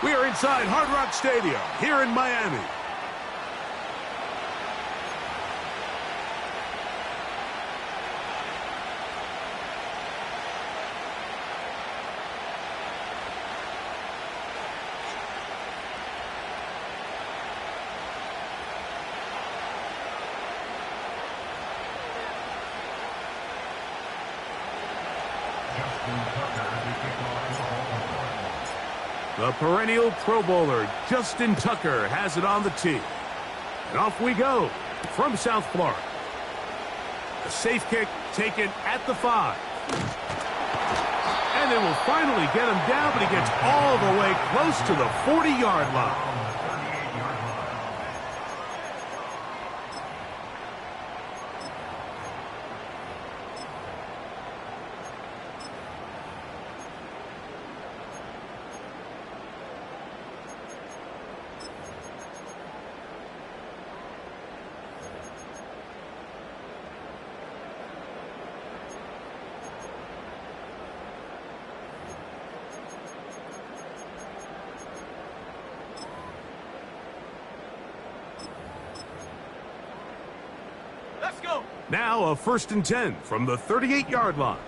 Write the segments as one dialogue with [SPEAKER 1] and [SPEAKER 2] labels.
[SPEAKER 1] We are inside Hard Rock Stadium here in Miami. The perennial Pro Bowler, Justin Tucker, has it on the tee. And off we go from South Florida. A safe kick taken at the 5. And they will finally get him down, but he gets all the way close to the 40-yard line. Now a 1st and 10 from the 38-yard line.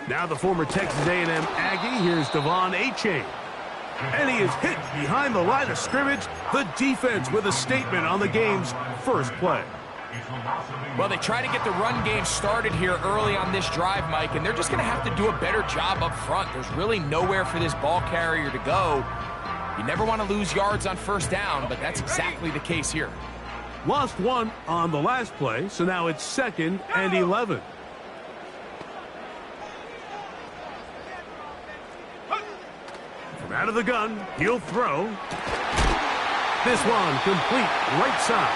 [SPEAKER 1] Now the former Texas A&M Aggie. Here's Devon Achane. And he is hit behind the line of scrimmage. The defense with a statement on the game's first play.
[SPEAKER 2] Well, they try to get the run game started here early on this drive, Mike, and they're just going to have to do a better job up front. There's really nowhere for this ball carrier to go. You never want to lose yards on 1st down, but that's exactly the case here.
[SPEAKER 1] Lost 1 on the last play, so now it's 2nd and 11. From out of the gun, he'll throw. This one complete right side.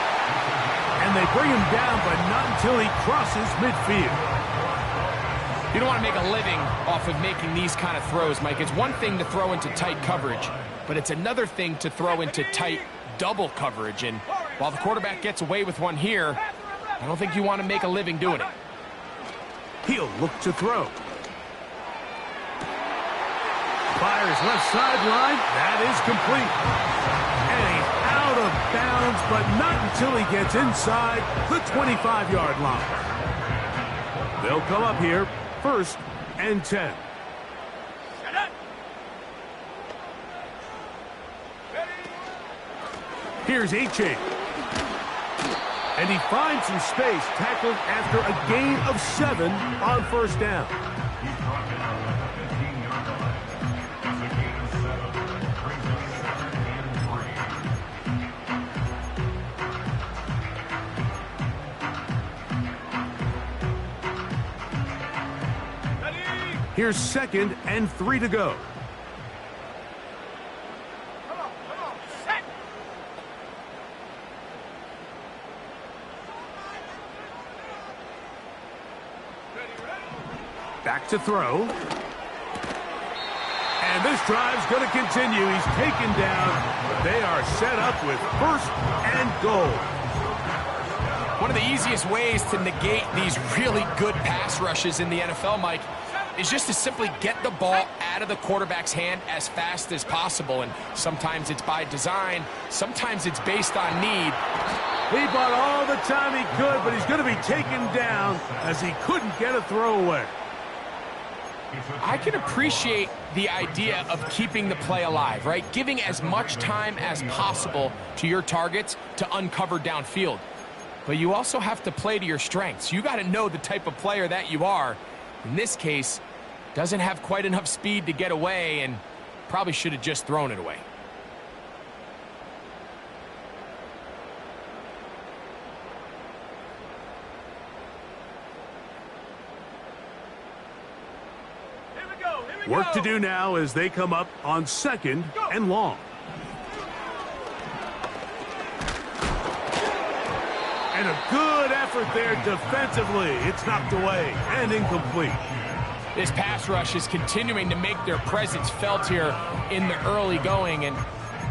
[SPEAKER 1] And they bring him down, but not until he crosses midfield.
[SPEAKER 2] You don't want to make a living off of making these kind of throws, Mike. It's one thing to throw into tight coverage, but it's another thing to throw into tight double coverage. And while the quarterback gets away with one here, I don't think you want to make a living doing it.
[SPEAKER 1] He'll look to throw. Fires left sideline. That is complete. And he's out of bounds, but not until he gets inside the 25-yard line. They'll come up here, 1st and 10. Here's Achane. And he finds some space, tackled after a gain of 7 on 1st down. Here's 2nd and 3 to go. Back to throw. And this drive's going to continue. He's taken down, but they are set up with 1st and goal.
[SPEAKER 2] One of the easiest ways to negate these really good pass rushes in the NFL, Mike, is just to simply get the ball out of the quarterback's hand as fast as possible. And sometimes it's by design, sometimes it's based on need.
[SPEAKER 1] He bought all the time he could, but he's going to be taken down as he couldn't get a throwaway.
[SPEAKER 2] I can appreciate the idea of keeping the play alive, right? Giving as much time as possible to your targets to uncover downfield. But you also have to play to your strengths. You got to know the type of player that you are. In this case, doesn't have quite enough speed to get away and probably should have just thrown it away.
[SPEAKER 1] Work to do now as they come up on 2nd and long. And a good effort there defensively. It's knocked away and incomplete.
[SPEAKER 2] This pass rush is continuing to make their presence felt here in the early going. And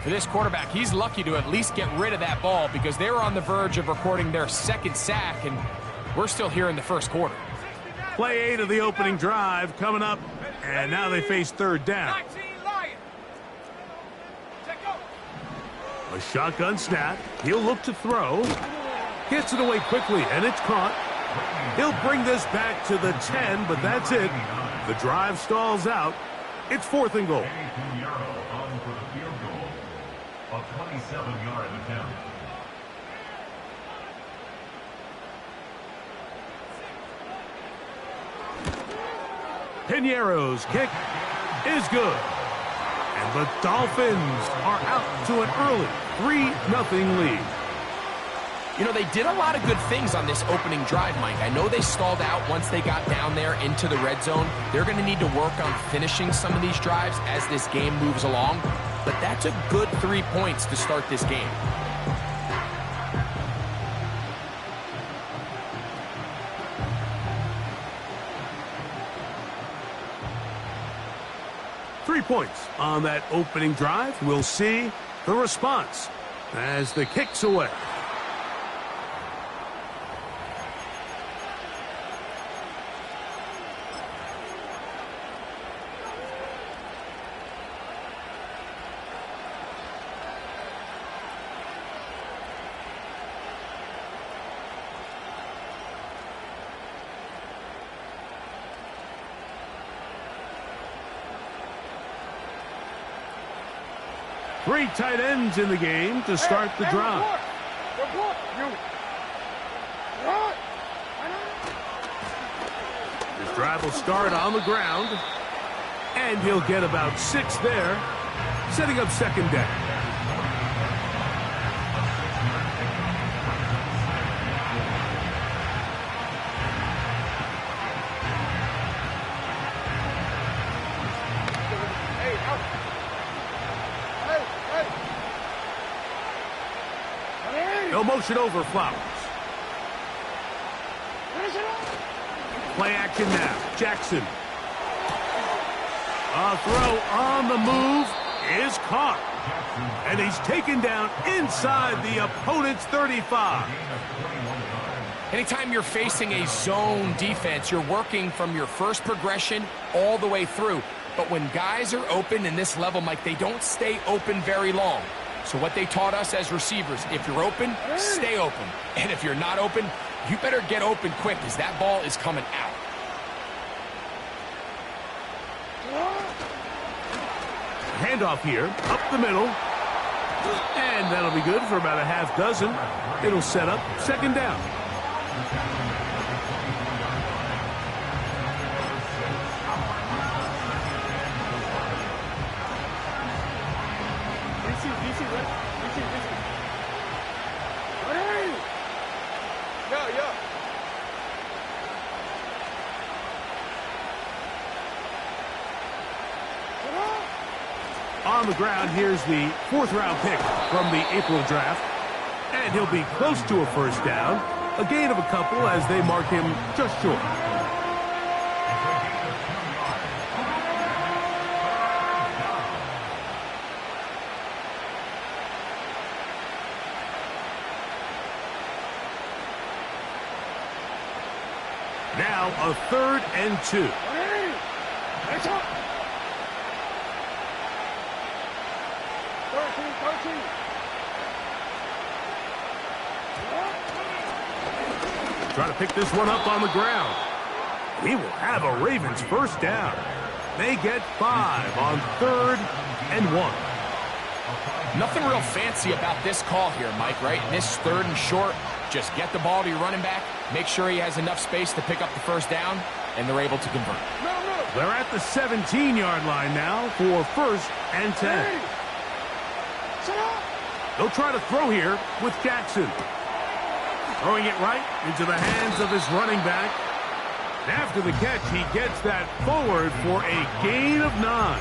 [SPEAKER 2] for this quarterback, he's lucky to at least get rid of that ball because they were on the verge of recording their 2nd sack, and we're still here in the 1st quarter.
[SPEAKER 1] Play 8 of the opening drive coming up And now they face third down. A shotgun snap. He'll look to throw. Gets it away quickly, and it's caught. He'll bring this back to the 10, but that's it. The drive stalls out. It's 4th and goal.
[SPEAKER 3] On for the field goal. A 27-yard attempt.
[SPEAKER 1] Pinero's kick is good. And the Dolphins are out to an early 3-0 lead.
[SPEAKER 2] You know, they did a lot of good things on this opening drive, Mike. I know they stalled out once they got down there into the red zone. They're going to need to work on finishing some of these drives as this game moves along. But that's a good 3 points to start this game.
[SPEAKER 1] Three points on that opening drive. We'll see the response as the kick's away. Three tight ends in the game to start the drive. This drive will start on the ground, and he'll get about 6 there, setting up second down. No motion over Flowers. Play action now. Jackson. A throw on the move is caught. And he's taken down inside the opponent's 35.
[SPEAKER 2] Anytime you're facing a zone defense, you're working from your first progression all the way through. But when guys are open in this level, Mike, they don't stay open very long. So what they taught us as receivers, if you're open, stay open. And if you're not open, you better get open quick because that ball is coming out.
[SPEAKER 1] Handoff here, up the middle. And that'll be good for about a half dozen. It'll set up second down. On the ground, here's the 4th-round pick from the April draft. And he'll be close to a first down. A gain of a couple as they mark him just short. Now a 3rd and 2. Trying to pick this one up on the ground. He will have a Ravens first down. They get 5 on 3rd and 1.
[SPEAKER 2] Nothing real fancy about this call here, Mike, right? This 3rd and short, just get the ball to your running back, make sure he has enough space to pick up the first down, and they're able to convert.
[SPEAKER 1] They're at the 17-yard line now for 1st and 10. They'll try to throw here with Jackson. Throwing it right into the hands of his running back. After the catch, he gets that forward for a gain of 9.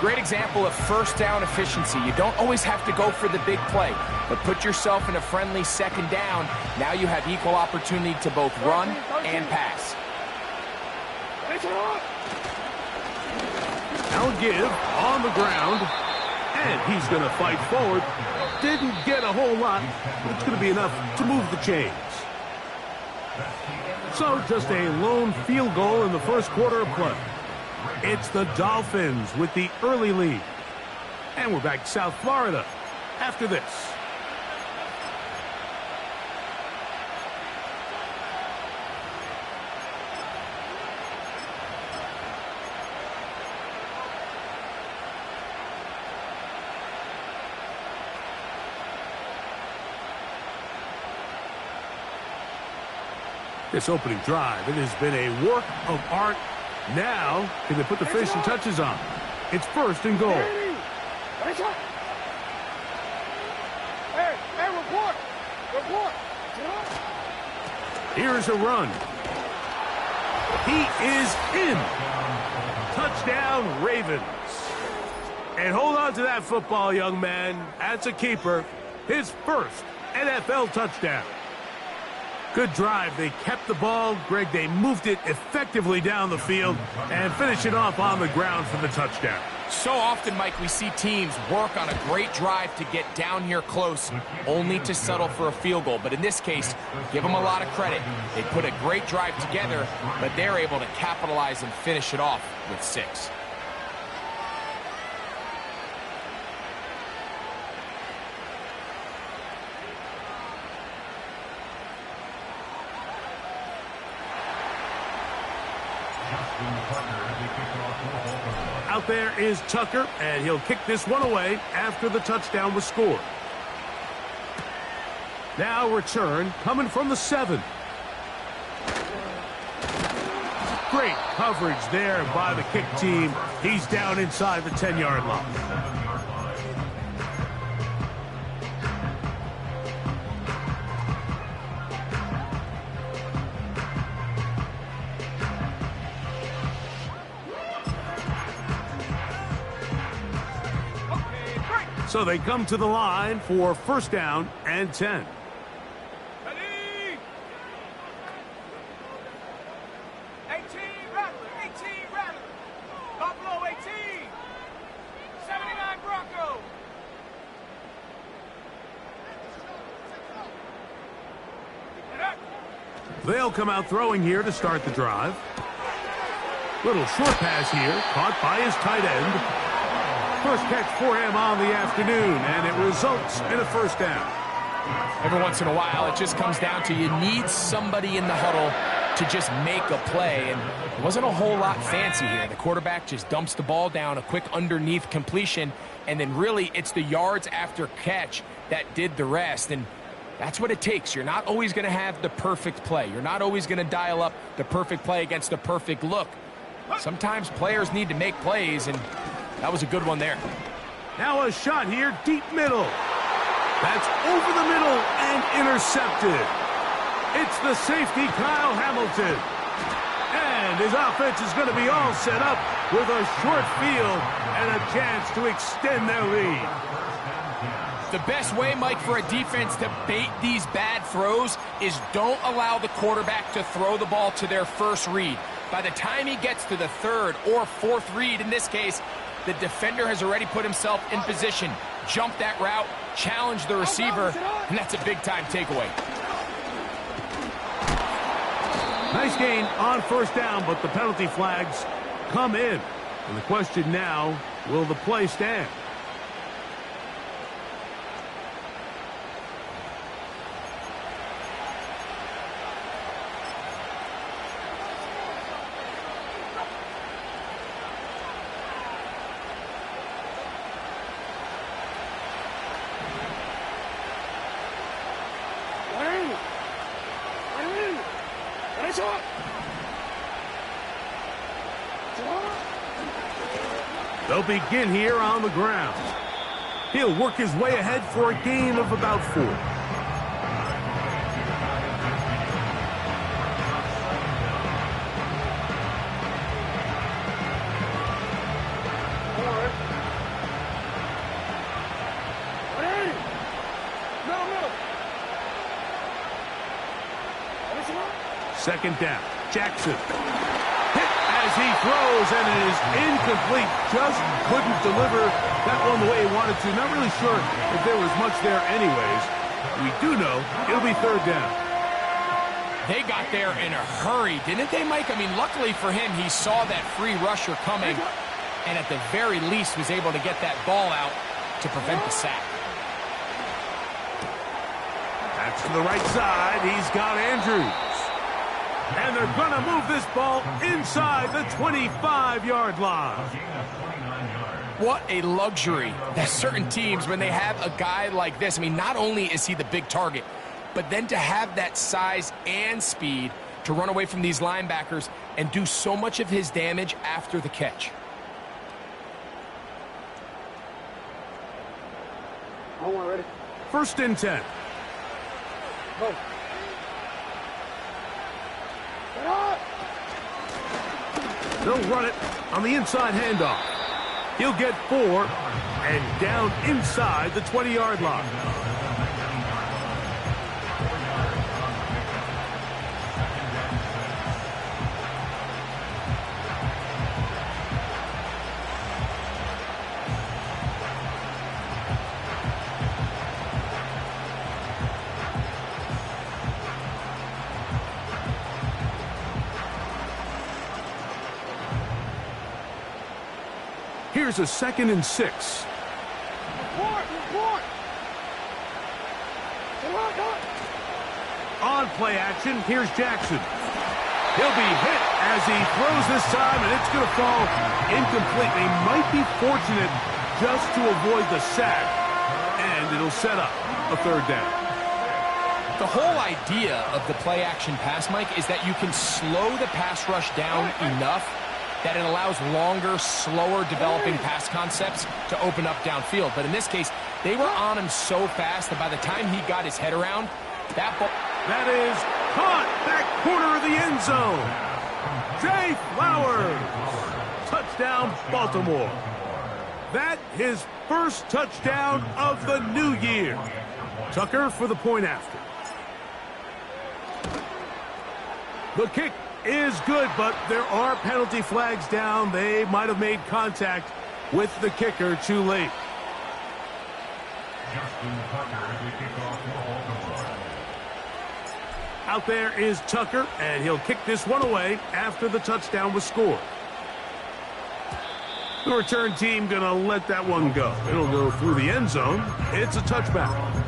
[SPEAKER 2] Great example of first down efficiency. You don't always have to go for the big play, but put yourself in a friendly second down. Now you have equal opportunity to both run and pass.
[SPEAKER 1] Now give on the ground, and he's going to fight forward. Didn't get a whole lot, but it's going to be enough to move the chains. So just a lone field goal in the first quarter of play. It's the Dolphins with the early lead. And we're back to South Florida after this. This opening drive, it has been a work of art. Now, can they put the finishing touches on? It's first and goal.
[SPEAKER 4] Hey, report!
[SPEAKER 1] Here's a run. He is in. Touchdown, Ravens. And hold on to that football, young man. That's a keeper. His first NFL touchdown. Good drive. They kept the ball. Greg, they moved it effectively down the field and finish it off on the ground for the touchdown.
[SPEAKER 2] So often, Mike, we see teams work on a great drive to get down here close, only to settle for a field goal. But in this case, give them a lot of credit. They put a great drive together, but they're able to capitalize and finish it off with 6.
[SPEAKER 1] Out there is Tucker, and he'll kick this one away after the touchdown was scored. Now return coming from the 7. Great coverage there by the kick team. He's down inside the 10-yard line. So they come to the line for first down and 10.
[SPEAKER 4] Ready? 18, Rattler, 18, Rattler. Buffalo, 18. 79, Bronco.
[SPEAKER 1] They'll come out throwing here to start the drive. Little short pass here, caught by his tight end. First catch for him on the afternoon, and it results in a first down.
[SPEAKER 2] Every once in a while, it just comes down to you need somebody in the huddle to just make a play, and it wasn't a whole lot fancy here. The quarterback just dumps the ball down, a quick underneath completion, and then really it's the yards after catch that did the rest, and that's what it takes. You're not always going to have the perfect play. You're not always going to dial up the perfect play against the perfect look. Sometimes players need to make plays, and that was a good one there.
[SPEAKER 1] Now a shot here, deep middle. That's over the middle and intercepted. It's the safety, Kyle Hamilton. And his offense is going to be all set up with a short field and a chance to extend their lead.
[SPEAKER 2] The best way, Mike, for a defense to bait these bad throws is don't allow the quarterback to throw the ball to their first read. By the time he gets to the third or fourth read, in this case, the defender has already put himself in position, jump that route, challenge the receiver, and that's a big-time takeaway.
[SPEAKER 1] Nice gain on first down, but the penalty flags come in. And the question now, will the play stand? They'll begin here on the ground. He'll work his way ahead for a gain of about 4. Second down. Jackson. Hit as he throws, and it is incomplete. Just couldn't deliver that one the way he wanted to. Not really sure if there was much there anyways. We do know it'll be third down.
[SPEAKER 2] They got there in a hurry, didn't they, Mike? I mean, luckily for him, he saw that free rusher coming, and at the very least was able to get that ball out to prevent the sack.
[SPEAKER 1] That's to the right side. He's got Andrews. And they're going to move this ball inside the 25-yard line.
[SPEAKER 2] What a luxury that certain teams, when they have a guy like this, I mean, not only is he the big target, but then to have that size and speed to run away from these linebackers and do so much of his damage after the catch.
[SPEAKER 4] Ready?
[SPEAKER 1] 1st and 10.
[SPEAKER 4] Go.
[SPEAKER 1] They'll run it on the inside handoff. He'll get 4 and down inside the 20-yard line. Here's a 2nd and 6. On play action, here's Jackson. He'll be hit as he throws this time, and it's going to fall incomplete. He might be fortunate just to avoid the sack, and it'll set up a 3rd down.
[SPEAKER 2] The whole idea of the play action pass, Mike, is that you can slow the pass rush down enough that it allows longer, slower developing pass concepts to open up downfield. But in this case, they were on him so fast that by the time he got his head around, that ball...
[SPEAKER 1] That is caught back corner of the end zone. Jay Flowers. Touchdown, Baltimore. That his first touchdown of the new year. Tucker for the point after. The kick is good, but there are penalty flags down. They might have made contact with the kicker too late. Out there is Tucker, and he'll kick this one away after the touchdown was scored. The return team going to let that one go. It'll go through the end zone. It's a touchback.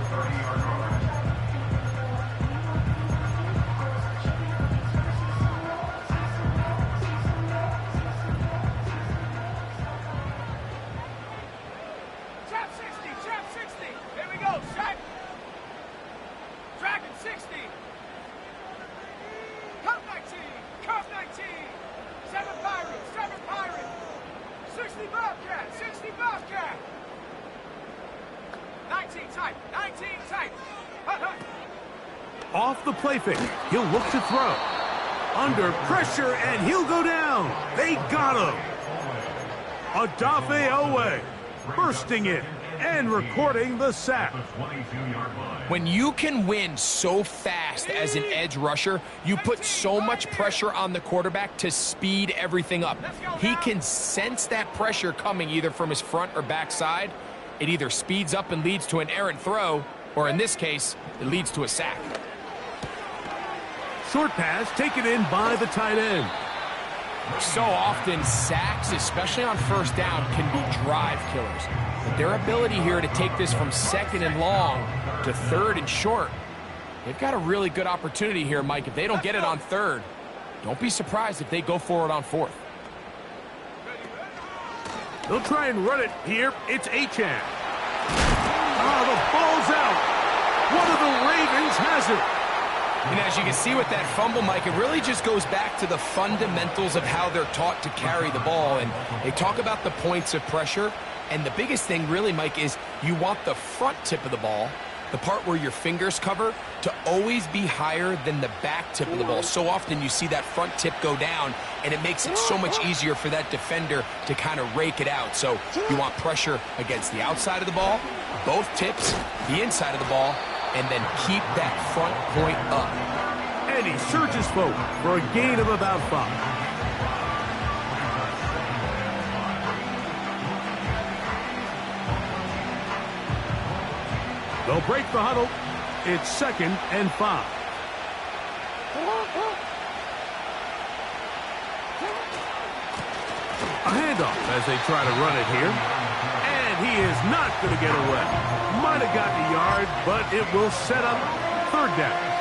[SPEAKER 1] Off the play fake, he'll look to throw. Under pressure, and he'll go down. They got him. Odafe Owe bursting in and recording the sack.
[SPEAKER 2] When you can win so fast as an edge rusher, you put so much pressure on the quarterback to speed everything up. He can sense that pressure coming either from his front or back side. It either speeds up and leads to an errant throw, or in this case, it leads to a sack.
[SPEAKER 1] Short pass taken in by the tight end.
[SPEAKER 2] So often, sacks, especially on 1st down, can be drive killers. But their ability here to take this from 2nd and long to 3rd and short, they've got a really good opportunity here, Mike. If they don't get it on 3rd, don't be surprised if they go for it on 4th.
[SPEAKER 1] They'll try and run it here. It's Achane. Oh, the ball's out. One of the Ravens has it.
[SPEAKER 2] And as you can see with that fumble, Mike, it really just goes back to the fundamentals of how they're taught to carry the ball. And they talk about the points of pressure. And the biggest thing really, Mike, is you want the front tip of the ball, the part where your fingers cover, to always be higher than the back tip of the ball. So often you see that front tip go down, and it makes it so much easier for that defender to kind of rake it out. So you want pressure against the outside of the ball, both tips, the inside of the ball, and then keep that front point up.
[SPEAKER 1] And he surges forward for a gain of about 5. They'll break the huddle. It's 2nd and 5. A handoff as they try to run it here. And he is not going to get away. Might have gotten a yard, but it will set up third down.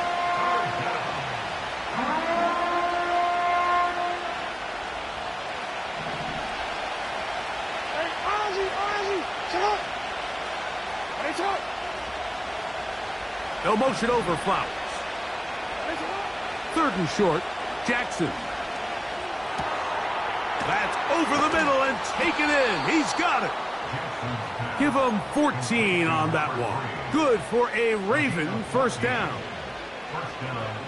[SPEAKER 1] No motion over Flowers. Third and short, Jackson. That's over the middle and taken in. He's got it. Give him 14 on that one. Good for a Raven first down.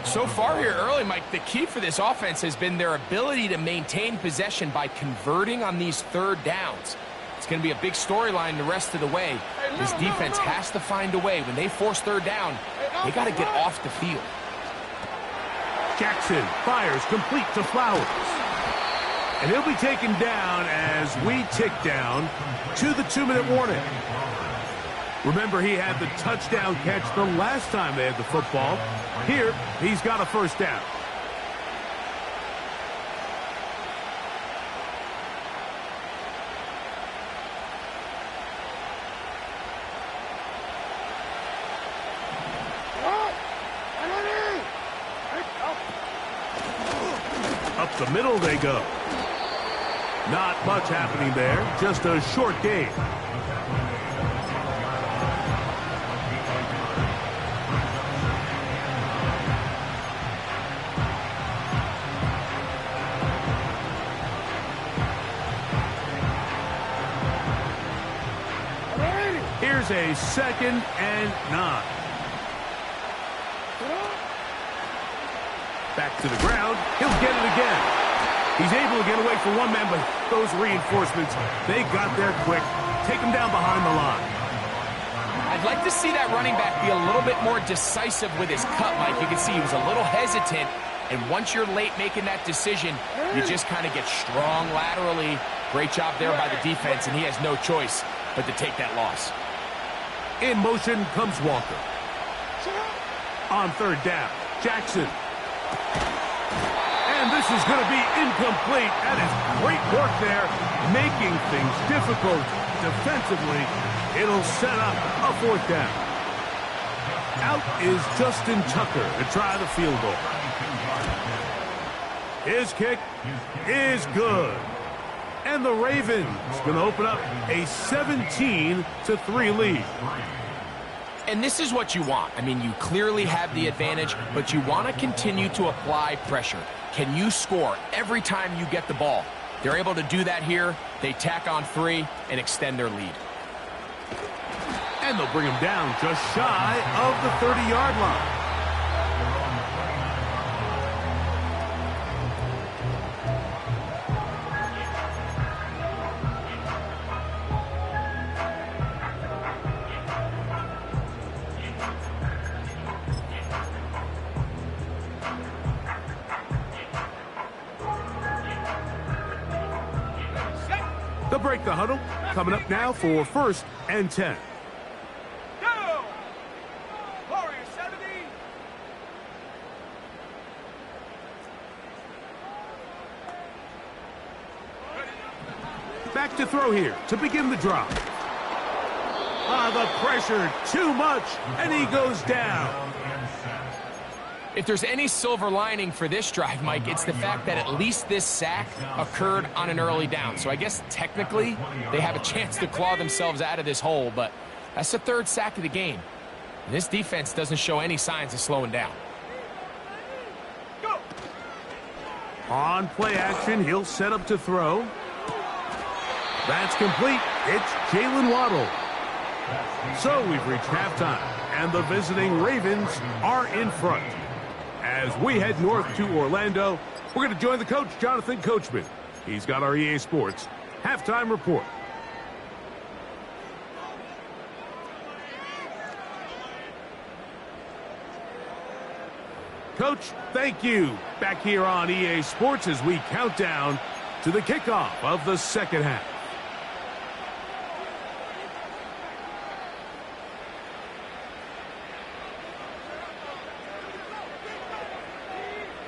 [SPEAKER 2] So far here early, Mike, the key for this offense has been their ability to maintain possession by converting on these third downs. It's going to be a big storyline the rest of the way. This defense has to find a way. When they force third down, they got to get off the field.
[SPEAKER 1] Jackson fires complete to Flowers. And he'll be taken down as we tick down to the 2-minute warning. Remember, he had the touchdown catch the last time they had the football. Here, he's got a first down. Up the middle they go. Not much happening there, just a short gain. Here's a 2nd and 9. Back to the ground. He'll get it again. He's able to get away from one man, but those reinforcements, they got there quick. Take him down behind the line.
[SPEAKER 2] I'd like to see that running back be a little bit more decisive with his cut, Mike. You can see he was a little hesitant, and once you're late making that decision, you just kind of get strong laterally. Great job there by the defense, and he has no choice but to take that loss.
[SPEAKER 1] In motion comes Walker. On third down, Jackson. And this is going to be incomplete. That is great work there, making things difficult defensively. It'll set up a fourth down. Out is Justin Tucker to try the field goal. His kick is good. And the Ravens going to open up a 17-3 lead.
[SPEAKER 2] And this is what you want. I mean, you clearly have the advantage, but you want to continue to apply pressure. Can you score every time you get the ball? They're able to do that here. They tack on 3 and extend their lead.
[SPEAKER 1] And they'll bring him down just shy of the 30-yard line. They'll break the huddle. Coming up now for 1st and 10.
[SPEAKER 5] Go! Warrior 70.
[SPEAKER 1] Back to throw here to begin the drive. The pressure, too much, and he goes down.
[SPEAKER 2] If there's any silver lining for this drive, Mike, it's the fact that at least this sack occurred on an early down. So I guess technically they have a chance to claw themselves out of this hole, but that's the 3rd sack of the game. And this defense doesn't show any signs of slowing down.
[SPEAKER 5] Go!
[SPEAKER 1] On play action, he'll set up to throw. That's complete. It's Jalen Waddle. So we've reached halftime, and the visiting Ravens are in front. As we head north to Orlando, we're going to join the coach, Jonathan Coachman. He's got our EA Sports halftime report. Coach, thank you. Back here on EA Sports as we count down to the kickoff of the second half.